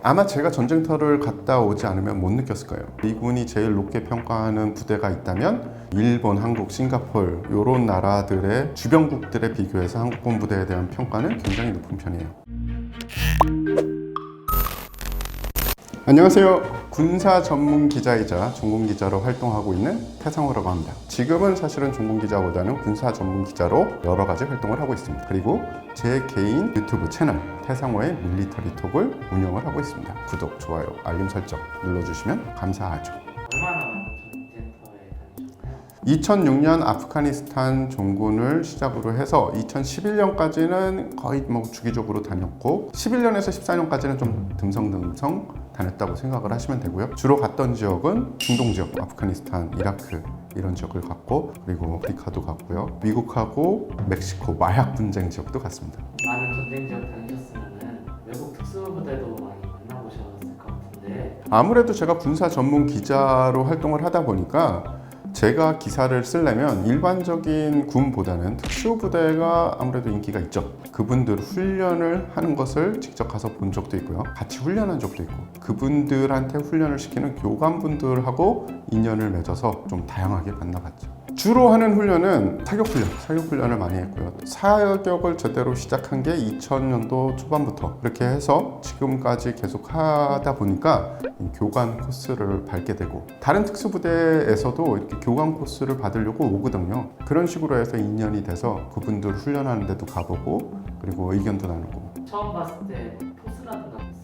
아마 제가 전쟁터를 갔다 오지 않으면 못 느꼈을 거예요. 미군이 제일 높게 평가하는 부대가 있다면 일본, 한국, 싱가포르 이런 나라들의 주변국들에 비교해서 한국군 부대에 대한 평가는 굉장히 높은 편이에요. 안녕하세요. 군사 전문 기자이자 전공 기자로 활동하고 있는 태상호라고 합니다. 지금은 사실은 전공 기자보다는 군사 전문 기자로 여러 가지 활동을 하고 있습니다. 그리고 제 개인 유튜브 채널 태상호의 밀리터리 톡을 운영을 하고 있습니다. 구독, 좋아요, 알림 설정 눌러주시면 감사하죠. 얼마나 전쟁터에 다니셨나요? 2006년 아프가니스탄 종군을 시작으로 해서 2011년까지는 거의 주기적으로 다녔고 11년에서 14년까지는 좀 듬성듬성 다녔다고 생각을 하시면 되고요. 주로 갔던 지역은 중동 지역, 아프가니스탄, 이라크 이런 지역을 갔고 그리고 아프리카도 갔고요. 미국하고 멕시코 마약 분쟁 지역도 갔습니다. 많은 전쟁 지역 다니셨으면 외국 특수부대도 많이 만나보셨을 것 같은데 아무래도 제가 군사 전문 기자로 활동을 하다 보니까 제가 기사를 쓰려면 일반적인 군보다는 특수부대가 아무래도 인기가 있죠. 그분들 훈련을 하는 것을 직접 가서 본 적도 있고요. 같이 훈련한 적도 있고 그분들한테 훈련을 시키는 교관분들하고 인연을 맺어서 좀 다양하게 만나봤죠. 주로 하는 훈련은 사격 훈련을 많이 했고요. 사격을 제대로 시작한 게 2000년도 초반부터 그렇게 해서 지금까지 계속 하다 보니까 교관 코스를 밟게 되고 다른 특수부대에서도 이렇게 교관 코스를 받으려고 오거든요. 그런 식으로 해서 인연이 돼서 그분들 훈련하는 데도 가보고 그리고 의견도 나누고. 처음 봤을 때 포스라든가 있었나요?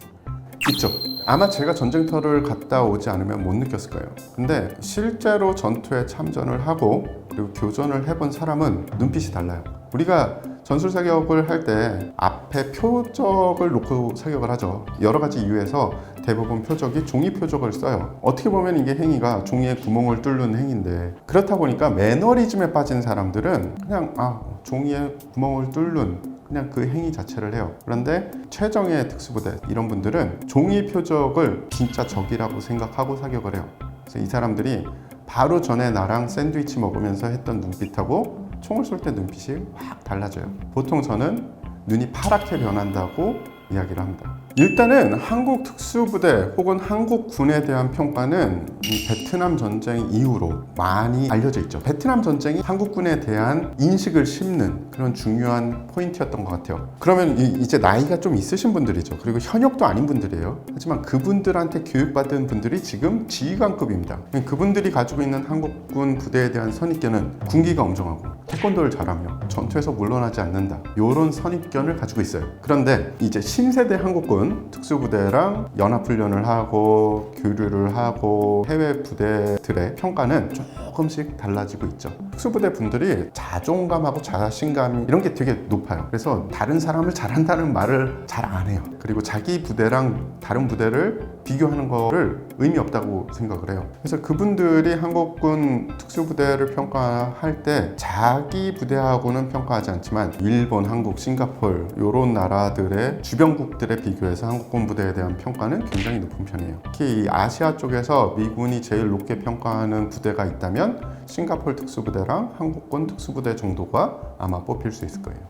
있죠. 아마 제가 전쟁터를 갔다 오지 않으면 못 느꼈을 거예요. 근데 실제로 전투에 참전을 하고 그리고 교전을 해본 사람은 눈빛이 달라요. 우리가 전술 사격을 할 때 앞에 표적을 놓고 사격을 하죠. 여러 가지 이유에서 대부분 표적이 종이 표적을 써요. 어떻게 보면 이게 행위가 종이에 구멍을 뚫는 행위인데 그렇다 보니까 매너리즘에 빠진 사람들은 그냥 종이에 구멍을 뚫는 그냥 그 행위 자체를 해요. 그런데 최정예 특수부대 이런 분들은 종이 표적을 진짜 적이라고 생각하고 사격을 해요. 그래서 이 사람들이 바로 전에 나랑 샌드위치 먹으면서 했던 눈빛하고 총을 쏠 때 눈빛이 확 달라져요. 보통 저는 눈이 파랗게 변한다고 이야기를 합니다. 일단은 한국 특수부대 혹은 한국군에 대한 평가는 이 베트남 전쟁 이후로 많이 알려져 있죠. 베트남 전쟁이 한국군에 대한 인식을 심는 그런 중요한 포인트였던 것 같아요. 그러면 이제 나이가 좀 있으신 분들이죠. 그리고 현역도 아닌 분들이에요. 하지만 그분들한테 교육받은 분들이 지금 지휘관급입니다. 그분들이 가지고 있는 한국군 부대에 대한 선입견은 군기가 엄정하고 태권도를 잘하며 전투에서 물러나지 않는다. 이런 선입견을 가지고 있어요. 그런데 이제 신세대 한국군 특수부대랑 연합훈련을 하고 교류를 하고 해외 부대들의 평가는 조금씩 달라지고 있죠. 특수부대 분들이 자존감하고 자신감 이런 게 되게 높아요. 그래서 다른 사람을 잘한다는 말을 잘 안 해요. 그리고 자기 부대랑 다른 부대를 비교하는 거를 의미 없다고 생각을 해요. 그래서 그분들이 한국군 특수부대를 평가할 때 자기 부대하고는 평가하지 않지만 일본, 한국, 싱가포르 이런 나라들의 주변국들에 비교해서 한국군 부대에 대한 평가는 굉장히 높은 편이에요. 특히 이 아시아 쪽에서 미군이 제일 높게 평가하는 부대가 있다면 싱가포르 특수부대랑 한국군 특수부대 정도가 아마 뽑힐 수 있을 거예요.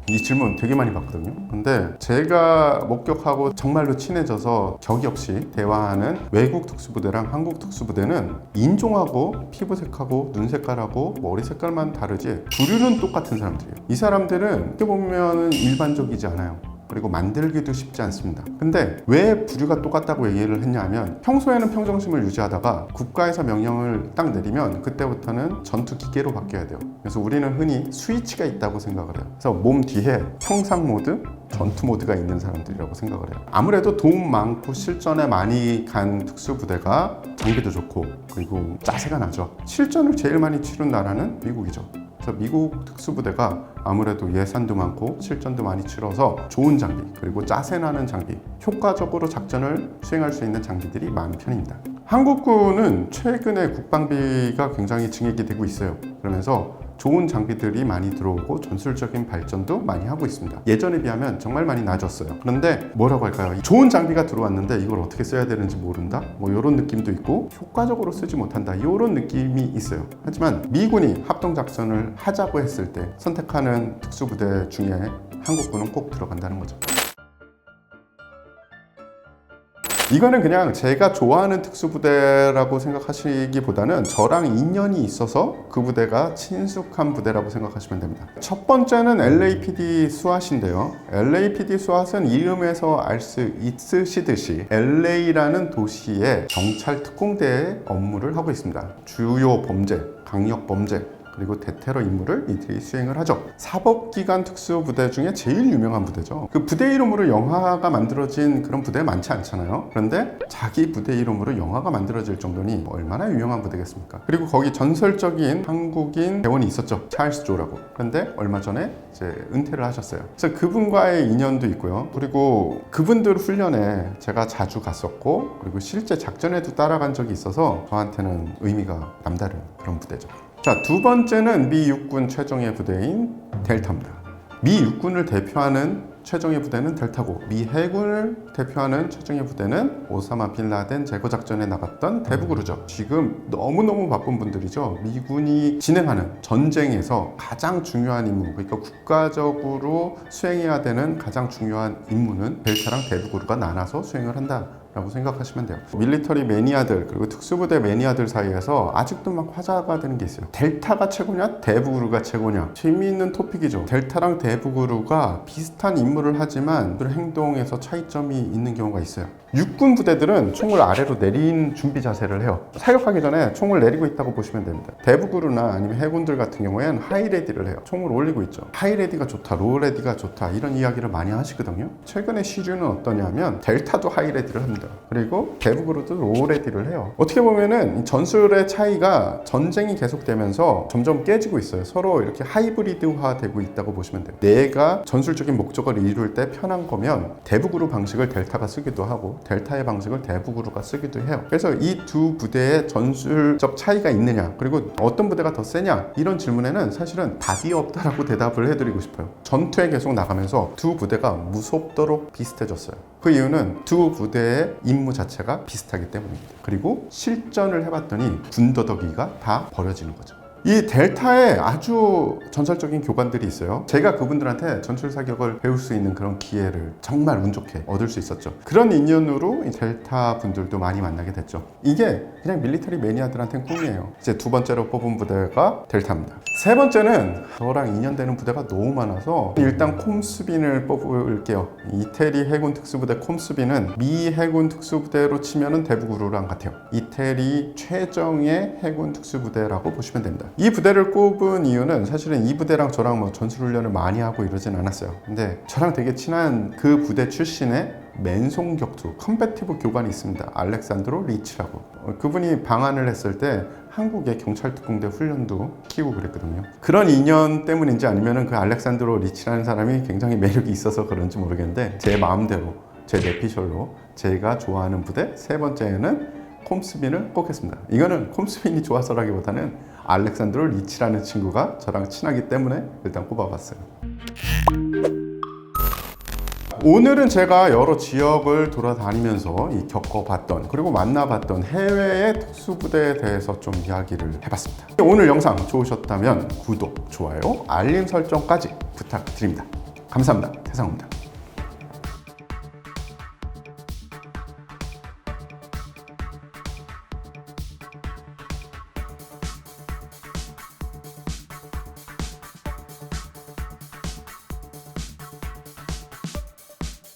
이 질문 되게 많이 받거든요. 근데 제가 목격하고 정말로 친해져서 격이 없이 대화하는 외국 특수부대랑 한국 특수부대는 인종하고 피부색하고 눈색깔하고 머리 색깔만 다르지 부류는 똑같은 사람들이에요. 이 사람들은 어떻게 보면 일반적이지 않아요. 그리고 만들기도 쉽지 않습니다. 근데 왜 부류가 똑같다고 얘기를 했냐면 평소에는 평정심을 유지하다가 국가에서 명령을 딱 내리면 그때부터는 전투 기계로 바뀌어야 돼요. 그래서 우리는 흔히 스위치가 있다고 생각을 해요. 그래서 몸 뒤에 평상 모드, 전투 모드가 있는 사람들이라고 생각을 해요. 아무래도 돈 많고 실전에 많이 간 특수부대가 장비도 좋고 그리고 짜세가 나죠. 실전을 제일 많이 치른 나라는 미국이죠. 그래서 미국 특수부대가 아무래도 예산도 많고 실전도 많이 치러서 좋은 장비 그리고 짜세나는 장비 효과적으로 작전을 수행할 수 있는 장비들이 많은 편입니다. 한국군은 최근에 국방비가 굉장히 증액이 되고 있어요. 그러면서 좋은 장비들이 많이 들어오고 전술적인 발전도 많이 하고 있습니다. 예전에 비하면 정말 많이 나아졌어요. 그런데 뭐라고 할까요? 좋은 장비가 들어왔는데 이걸 어떻게 써야 되는지 모른다? 이런 느낌도 있고 효과적으로 쓰지 못한다. 이런 느낌이 있어요. 하지만 미군이 합동작전을 하자고 했을 때 선택하는 특수부대 중에 한국군은 꼭 들어간다는 거죠. 이거는 그냥 제가 좋아하는 특수부대라고 생각하시기보다는 저랑 인연이 있어서 그 부대가 친숙한 부대라고 생각하시면 됩니다. 첫 번째는 LAPD 수앗인데요. LAPD 수앗은 이름에서 알 수 있으시듯이 LA라는 도시의 경찰 특공대의 업무를 하고 있습니다. 주요 범죄, 강력 범죄, 그리고 대테러 임무를 이들이 수행을 하죠. 사법기관 특수부대 중에 제일 유명한 부대죠. 그 부대 이름으로 영화가 만들어진 그런 부대 많지 않잖아요. 그런데 자기 부대 이름으로 영화가 만들어질 정도니 얼마나 유명한 부대겠습니까? 그리고 거기 전설적인 한국인 대원이 있었죠. 찰스 조라고. 그런데 얼마 전에 이제 은퇴를 하셨어요. 그래서 그분과의 인연도 있고요. 그리고 그분들 훈련에 제가 자주 갔었고, 그리고 실제 작전에도 따라간 적이 있어서 저한테는 의미가 남다른 그런 부대죠. 자, 두 번째는 미 육군 최정예 부대인 델타입니다. 미 육군을 대표하는 최정예 부대는 델타고, 미 해군을 대표하는 최정예 부대는 오사마 빈 라덴 제거 작전에 나갔던 대북그루죠. 지금 너무너무 바쁜 분들이죠. 미군이 진행하는 전쟁에서 가장 중요한 임무, 그러니까 국가적으로 수행해야 되는 가장 중요한 임무는 델타랑 대북그루가 나눠서 수행을 한다 라고 생각하시면 돼요. 밀리터리 매니아들, 그리고 특수부대 매니아들 사이에서 아직도 막 화제가 되는 게 있어요. 델타가 최고냐 대북그루가 최고냐. 재미있는 토픽이죠. 델타랑 대북그루가 비슷한 임무를 하지만 그 행동에서 차이점이 있는 경우가 있어요. 육군 부대들은 총을 아래로 내린 준비 자세를 해요. 사격하기 전에 총을 내리고 있다고 보시면 됩니다. 대북그루나 아니면 해군들 같은 경우에는 하이레디를 해요. 총을 올리고 있죠. 하이레디가 좋다, 로우레디가 좋다, 이런 이야기를 많이 하시거든요. 최근에 시류는 어떠냐면 델타도 하이레디를 합니다. 그리고 대북으로도 로우레디를 해요. 어떻게 보면은 전술의 차이가 전쟁이 계속되면서 점점 깨지고 있어요. 서로 이렇게 하이브리드화 되고 있다고 보시면 돼요. 내가 전술적인 목적을 이룰 때 편한 거면 대북으로 방식을 델타가 쓰기도 하고, 델타의 방식을 대북으로가 쓰기도 해요. 그래서 이 두 부대의 전술적 차이가 있느냐, 그리고 어떤 부대가 더 세냐, 이런 질문에는 사실은 답이 없다라고 대답을 해드리고 싶어요. 전투에 계속 나가면서 두 부대가 무섭도록 비슷해졌어요. 그 이유는 두 부대의 임무 자체가 비슷하기 때문입니다. 그리고 실전을 해봤더니 군더더기가 다 버려지는 거죠. 이 델타에 아주 전설적인 교관들이 있어요. 제가 그분들한테 전술 사격을 배울 수 있는 그런 기회를 정말 운 좋게 얻을 수 있었죠. 그런 인연으로 이 델타 분들도 많이 만나게 됐죠. 이게 그냥 밀리터리 매니아들한테는 꿈이에요. 이제 두 번째로 뽑은 부대가 델타입니다. 세 번째는 저랑 인연되는 부대가 너무 많아서 일단 콤스빈을 뽑을게요. 이태리 해군 특수부대 콤스빈은 미 해군 특수부대로 치면은 대북으로랑 같아요. 이태리 최정예 해군 특수부대라고 보시면 됩니다. 이 부대를 꼽은 이유는 사실은 이 부대랑 저랑 뭐 전술훈련을 많이 하고 이러진 않았어요. 근데 저랑 되게 친한 그 부대 출신의 맨송 격투 컴배티브 교관이 있습니다. 알렉산드로 리치라고. 그분이 방한을 했을 때 한국의 경찰특공대 훈련도 키우고 그랬거든요. 그런 인연 때문인지 아니면 그 알렉산드로 리치라는 사람이 굉장히 매력이 있어서 그런지 모르겠는데, 제 마음대로, 제 내피셜로 제가 좋아하는 부대 세 번째에는 콤스빈을 꼽겠습니다. 이거는 콤스빈이 좋아서라기보다는 알렉산드로 리치라는 친구가 저랑 친하기 때문에 일단 꼽아봤어요. 오늘은 제가 여러 지역을 돌아다니면서 겪어봤던, 그리고 만나봤던 해외의 특수부대에 대해서 좀 이야기를 해봤습니다. 오늘 영상 좋으셨다면 구독, 좋아요, 알림 설정까지 부탁드립니다. 감사합니다. 태상호입니다.